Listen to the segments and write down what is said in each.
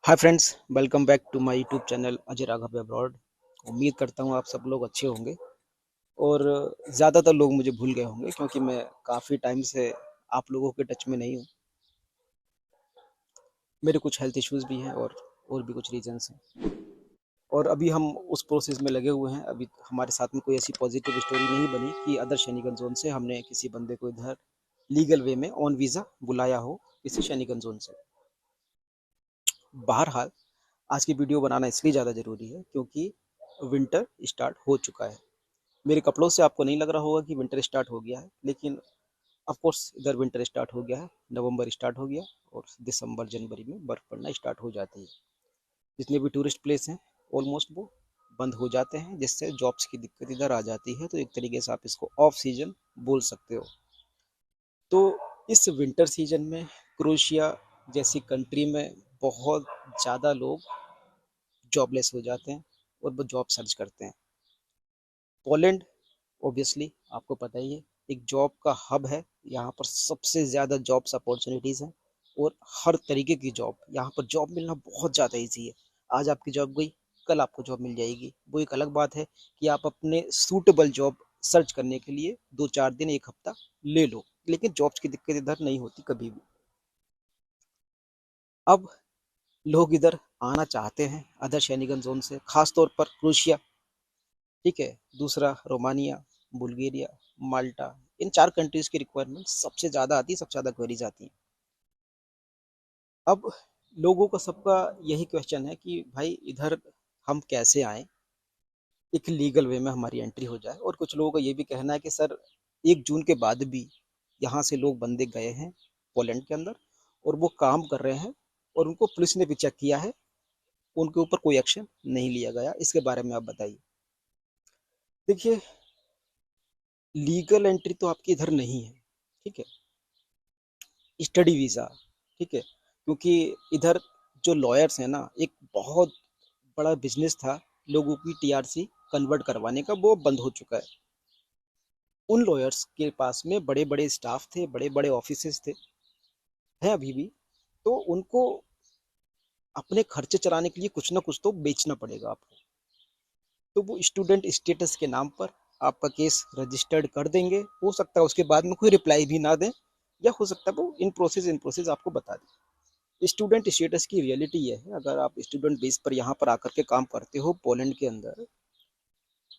Hi friends, welcome back to my YouTube channel Ajay Raghav abroad. उम्मीद करता हूँ आप सब लोग अच्छे होंगे और ज़्यादातर लोग मुझे भूल गए होंगे क्योंकि मैं काफ़ी टाइम से आप लोगों के टच में नहीं हूँ। मेरे कुछ हेल्थ इश्यूज़ भी हैं और भी कुछ रीजंस हैं और अभी हम उस प्रोसेस में लगे हुए हैं। अभी हमारे साथ में कोई ऐसी पॉजिटिव स्टोरी नहीं बनी कि अदर सैनिकन जोन से हमने किसी बंदे को इधर लीगल वे में ऑन वीज़ा बुलाया हो किसी सैनिकन जोन से। बहरहाल आज की वीडियो बनाना इसलिए ज़्यादा ज़रूरी है क्योंकि विंटर स्टार्ट हो चुका है। मेरे कपड़ों से आपको नहीं लग रहा होगा कि विंटर स्टार्ट हो गया है, लेकिन ऑफ कोर्स इधर विंटर स्टार्ट हो गया है। नवंबर स्टार्ट हो गया और दिसंबर जनवरी में बर्फ़ पड़ना स्टार्ट हो जाती है। जितने भी टूरिस्ट प्लेस हैं ऑलमोस्ट वो बंद हो जाते हैं, जिससे जॉब्स की दिक्कत इधर आ जाती है। तो एक तरीके से आप इसको ऑफ सीजन बोल सकते हो। तो इस विंटर सीजन में क्रोएशिया जैसी कंट्री में बहुत ज़्यादा लोग जॉबलेस हो जाते हैं और वो जॉब सर्च करते हैं। पोलैंड ऑब्वियसली आपको पता ही है, एक जॉब का हब है। यहाँ पर सबसे ज़्यादा जॉब्स अपॉर्चुनिटीज़ हैं और हर तरीके की जॉब, यहाँ पर जॉब मिलना बहुत ज़्यादा ईजी है। आज आपकी जॉब गई, कल आपको जॉब मिल जाएगी। वो एक अलग बात है कि आप अपने सूटेबल जॉब सर्च करने के लिए 2-4 दिन, एक हफ्ता ले लो, लेकिन जॉब्स की दिक्कत इधर नहीं होती कभी भी। अब लोग इधर आना चाहते हैं अदर शेनिगन जोन से, खासतौर पर क्रोशिया, ठीक है, दूसरा रोमानिया, बुल्गारिया, माल्टा। इन 4 कंट्रीज की रिक्वायरमेंट सबसे ज़्यादा आती है, सबसे ज़्यादा क्वेरीज आती हैं। अब लोगों का सबका यही क्वेश्चन है कि भाई इधर हम कैसे आएँ, एक लीगल वे में हमारी एंट्री हो जाए। और कुछ लोगों का ये भी कहना है कि सर 1 जून के बाद भी यहाँ से लोग बंदे गए हैं पोलैंड के अंदर और वो काम कर रहे हैं और उनको पुलिस ने भी चेक किया है, उनके ऊपर कोई एक्शन नहीं लिया गया। इसके बारे में आप बताइए। देखिए, लीगल एंट्री तो आपकी इधर नहीं है, ठीक है, स्टडी वीज़ा, ठीक है, क्योंकि इधर जो लॉयर्स हैं ना, एक बहुत बड़ा बिजनेस था लोगों की टीआरसी कन्वर्ट करवाने का, वो बंद हो चुका है। उन लॉयर्स के पास में बड़े बड़े स्टाफ थे, बड़े बड़े ऑफिसेज थे, हैं अभी भी। तो उनको अपने खर्चे चलाने के लिए कुछ ना कुछ तो बेचना पड़ेगा आपको। तो वो स्टूडेंट स्टेटस के नाम पर आपका केस रजिस्टर्ड कर देंगे। हो सकता है उसके बाद में कोई रिप्लाई भी ना दें, या हो सकता है वो इन प्रोसेस आपको बता दें। स्टूडेंट स्टेटस की रियलिटी ये है, अगर आप स्टूडेंट बेस पर यहाँ पर आकर के काम करते हो पोलैंड के अंदर,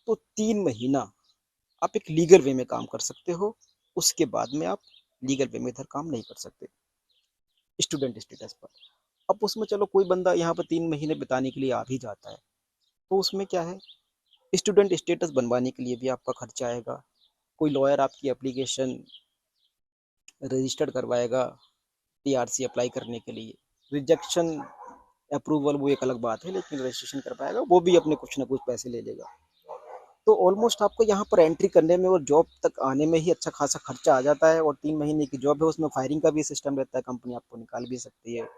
तो 3 महीना आप एक लीगल वे में काम कर सकते हो। उसके बाद में आप लीगल वे में इधर काम नहीं कर सकते स्टूडेंट स्टेटस पर। अब उसमें चलो कोई बंदा यहाँ पर 3 महीने बिताने के लिए आ भी जाता है, तो उसमें क्या है, स्टूडेंट स्टेटस बनवाने के लिए भी आपका खर्चा आएगा। कोई लॉयर आपकी एप्लीकेशन रजिस्टर्ड करवाएगा टीआरसी अप्लाई करने के लिए। रिजेक्शन अप्रूवल वो एक अलग बात है, लेकिन रजिस्ट्रेशन करवाएगा वो भी अपने कुछ ना कुछ पैसे ले लेगा। तो ऑलमोस्ट आपको यहाँ पर एंट्री करने में और जॉब तक आने में ही अच्छा खासा खर्चा आ जाता है। और 3 महीने की जॉब है, उसमें फायरिंग का भी सिस्टम रहता है, कंपनी आपको निकाल भी सकती है।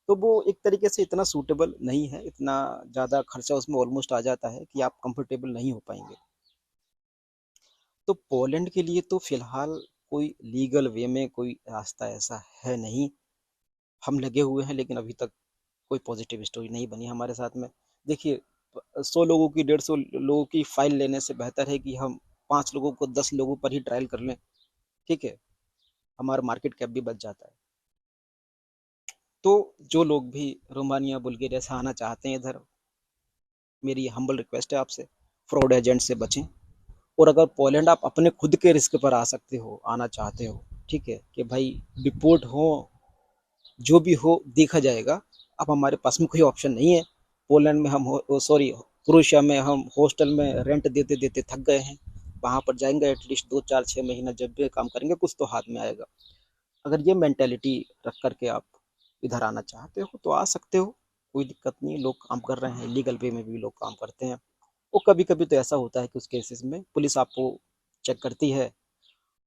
तो वो एक तरीके से इतना सूटेबल नहीं है, इतना ज़्यादा खर्चा उसमें ऑलमोस्ट आ जाता है कि आप कंफर्टेबल नहीं हो पाएंगे। तो पोलैंड के लिए तो फिलहाल कोई लीगल वे में कोई रास्ता ऐसा है नहीं। हम लगे हुए हैं, लेकिन अभी तक कोई पॉजिटिव स्टोरी नहीं बनी हमारे साथ में। देखिए, 100 लोगों की, 150 लोगों की फाइल लेने से बेहतर है कि हम 5 लोगों को, 10 लोगों पर ही ट्रायल कर लें, ठीक है, हमारा मार्केट कैप भी बच जाता है। तो जो लोग भी रोमानिया बुल्गारिया से आना चाहते हैं इधर, मेरी हम्बल रिक्वेस्ट है आपसे, फ्रॉड एजेंट से बचें। और अगर पोलैंड आप अपने खुद के रिस्क पर आ सकते हो, आना चाहते हो, ठीक है, कि भाई डिपोर्ट हो, जो भी हो देखा जाएगा। अब हमारे पास में कोई ऑप्शन नहीं है। पोलैंड में हम, सॉरी, क्रोएशिया में हम हॉस्टल में रेंट देते देते थक गए हैं। वहाँ पर जाएंगे एटलीस्ट 2, 4, 6 महीना, जब भी काम करेंगे कुछ तो हाथ में आएगा। अगर ये मेंटेलिटी रख करके आप इधर आना चाहते हो तो आ सकते हो, कोई दिक्कत नहीं। लोग काम कर रहे हैं, लीगल वे में भी लोग काम करते हैं। वो कभी कभी तो ऐसा होता है कि उस केसेस में पुलिस आपको चेक करती है,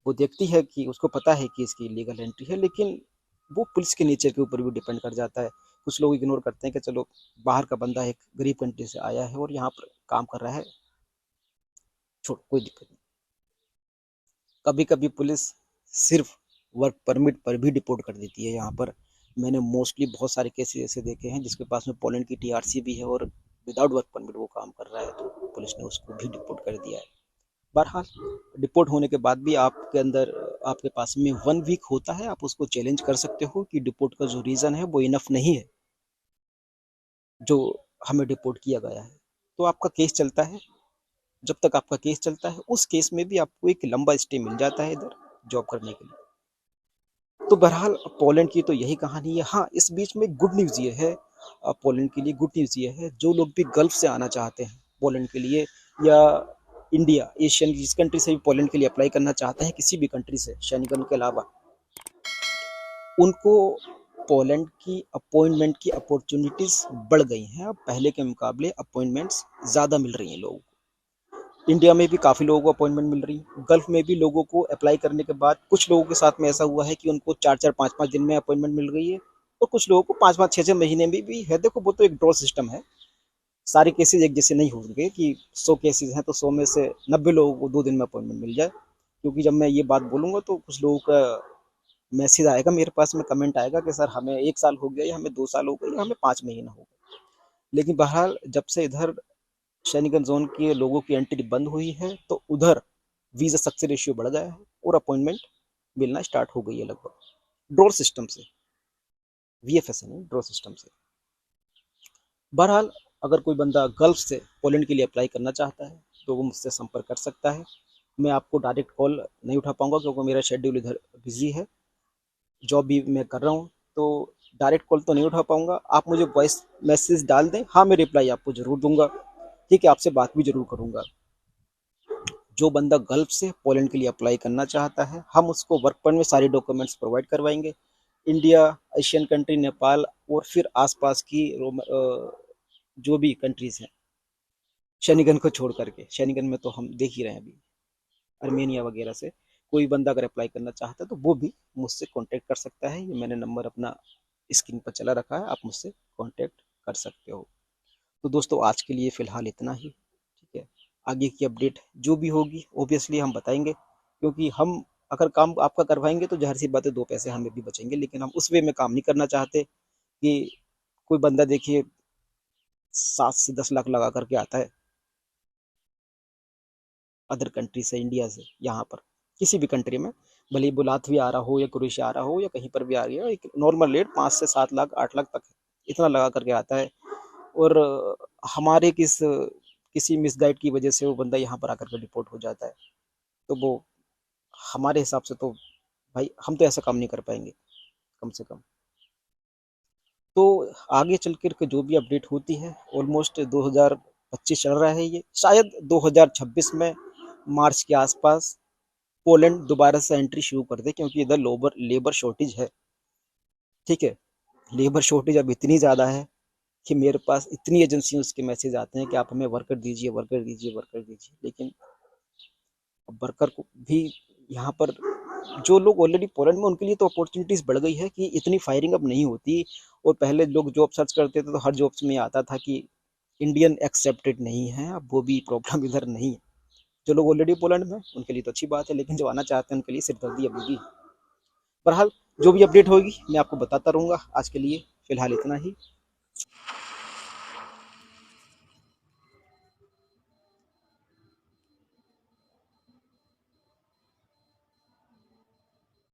वो देखती है कि उसको पता है कि इसकी लीगल एंट्री है, लेकिन वो पुलिस के नेचर के ऊपर भी डिपेंड कर जाता है। कुछ लोग इग्नोर करते हैं कि चलो बाहर का बंदा एक गरीब कंट्री से आया है और यहाँ पर काम कर रहा है, छोड़, कोई दिक्कत नहीं। कभी कभी पुलिस सिर्फ वर्क परमिट पर भी डिपोर्ट कर देती है यहाँ पर। मैंने मोस्टली बहुत सारे केसेस ऐसे देखे हैं जिसके पास में पोलैंड की टीआरसी भी है और विदाउट वर्क परमिट वो काम कर रहा है, तो पुलिस ने उसको भी डिपोर्ट कर दिया है। बहरहाल, डिपोर्ट होने के बाद भी आपके अंदर, आपके पास में 1 वीक होता है, आप उसको चैलेंज कर सकते हो कि डिपोर्ट का जो रीज़न है वो इनफ नहीं है जो हमें डिपोर्ट किया गया है। तो आपका केस चलता है। जब तक आपका केस चलता है, उस केस में भी आपको एक लंबा स्टे मिल जाता है इधर जॉब करने के लिए। तो बहरहाल पोलैंड की तो यही कहानी है। हाँ, इस बीच में गुड न्यूज़ ये है, पोलैंड के लिए गुड न्यूज़ ये है, जो लोग भी गल्फ से आना चाहते हैं पोलैंड के लिए, या इंडिया, एशियन जिस कंट्री से भी पोलैंड के लिए अप्लाई करना चाहते हैं, किसी भी कंट्री से शेंगन के अलावा, उनको पोलैंड की अपॉइंटमेंट की अपॉर्चुनिटीज़ बढ़ गई हैं। अब पहले के मुकाबले अपॉइंटमेंट्स ज़्यादा मिल रही हैं लोगों को। इंडिया में भी काफ़ी लोगों को अपॉइंटमेंट मिल रही है। गल्फ में भी लोगों को अप्लाई करने के बाद कुछ लोगों के साथ में ऐसा हुआ है कि उनको 4-4 5-5 दिन में अपॉइंटमेंट मिल गई है, और कुछ लोगों को 5-5 6-6 महीने में भी है। देखो, वो तो एक ड्रॉ सिस्टम है। सारे केसेस एक जैसे नहीं होंगे कि 100 केसेस हैं तो 100 में से 90 लोगों को 2 दिन में अपॉइंटमेंट मिल जाए। क्योंकि जब मैं ये बात बोलूँगा तो कुछ लोगों का मैसेज आएगा मेरे पास में, कमेंट आएगा कि सर हमें 1 साल हो गया, या हमें 2 साल हो गए, या हमें 5 महीना हो गया। लेकिन बहरहाल, जब से इधर शेंगन जोन के लोगों की एंट्री बंद हुई है, तो उधर वीज़ा सक्सेस रेशियो बढ़ गया है और अपॉइंटमेंट मिलना स्टार्ट हो गई है लगभग ड्रॉ सिस्टम से, वीएफएस नहीं, ड्रॉ सिस्टम से। बहरहाल, अगर कोई बंदा गल्फ से पोलैंड के लिए अप्लाई करना चाहता है तो वो मुझसे संपर्क कर सकता है। मैं आपको डायरेक्ट कॉल नहीं उठा पाऊंगा क्योंकि मेरा शेड्यूल इधर बिजी है, जॉब भी मैं कर रहा हूँ, तो डायरेक्ट कॉल तो नहीं उठा पाऊंगा। आप मुझे वॉइस मैसेज डाल दें, हाँ मैं रिप्लाई आपको ज़रूर दूंगा। ठीक है, आपसे बात भी ज़रूर करूंगा। जो बंदा गल्फ से पोलैंड के लिए अप्लाई करना चाहता है, हम उसको वर्क परमिट में सारे डॉक्यूमेंट्स प्रोवाइड करवाएंगे। इंडिया, एशियन कंट्री, नेपाल, और फिर आसपास की जो भी कंट्रीज हैं शेनिगन को छोड़ करके, शेनिगन में तो हम देख ही रहे हैं अभी, अर्मेनिया वगैरह से कोई बंदा अगर अप्लाई करना चाहता है तो वो भी मुझसे कांटेक्ट कर सकता है। ये मैंने नंबर अपना स्क्रीन पर चला रखा है, आप मुझसे कांटेक्ट कर सकते हो। तो दोस्तों, आज के लिए फ़िलहाल इतना ही। ठीक है, आगे की अपडेट जो भी होगी ऑब्वियसली हम बताएंगे, क्योंकि हम अगर काम आपका करवाएंगे तो ज़ाहिर सी बात है 2 पैसे हमें भी बचेंगे, लेकिन हम उस वे में काम नहीं करना चाहते कि कोई बंदा देखिए 7 से 10 लाख लगा करके आता है अदर कंट्री से, इंडिया से, यहाँ पर किसी भी कंट्री में, भले ही वो लातविया आ रहा हो या क्रोएशिया आ रहा हो या कहीं पर भी आ रही हो, एक नॉर्मल रेट 5 से 7 लाख 8 लाख तक इतना लगा करके आता है। और हमारे किसी मिसगाइड की वजह से वो बंदा यहाँ पर आकर के डिपोर्ट हो जाता है, तो वो हमारे हिसाब से तो भाई हम तो ऐसा काम नहीं कर पाएंगे कम से कम। तो आगे चल कर के जो भी अपडेट होती है, ऑलमोस्ट 2025 चल रहा है, ये शायद 2026 में मार्च के आसपास पोलैंड दोबारा से एंट्री शुरू कर दे, क्योंकि इधर लेबर शॉर्टेज है। ठीक है, लेबर शॉर्टेज अब इतनी ज़्यादा है कि मेरे पास इतनी एजेंसियों के मैसेज आते हैं कि आप हमें वर्कर दीजिए, वर्कर दीजिए, वर्कर दीजिए, लेकिन वर्कर को भी यहाँ पर जो लोग ऑलरेडी पोलैंड में, उनके लिए तो अपॉर्चुनिटीज़ बढ़ गई है कि इतनी फायरिंग अब नहीं होती। और पहले लोग जॉब सर्च करते थे तो हर जॉब्स में आता था कि इंडियन एक्सेप्टेड नहीं है, अब वो भी प्रॉब्लम इधर नहीं है। जो लोग ऑलरेडी पोलैंड में, उनके लिए तो अच्छी बात है, लेकिन जो आना चाहते हैं उनके लिए सिरदर्दी अभी भी। बहरहाल, जो भी अपडेट होगी मैं आपको बताता रहूँगा। आज के लिए फ़िलहाल इतना ही।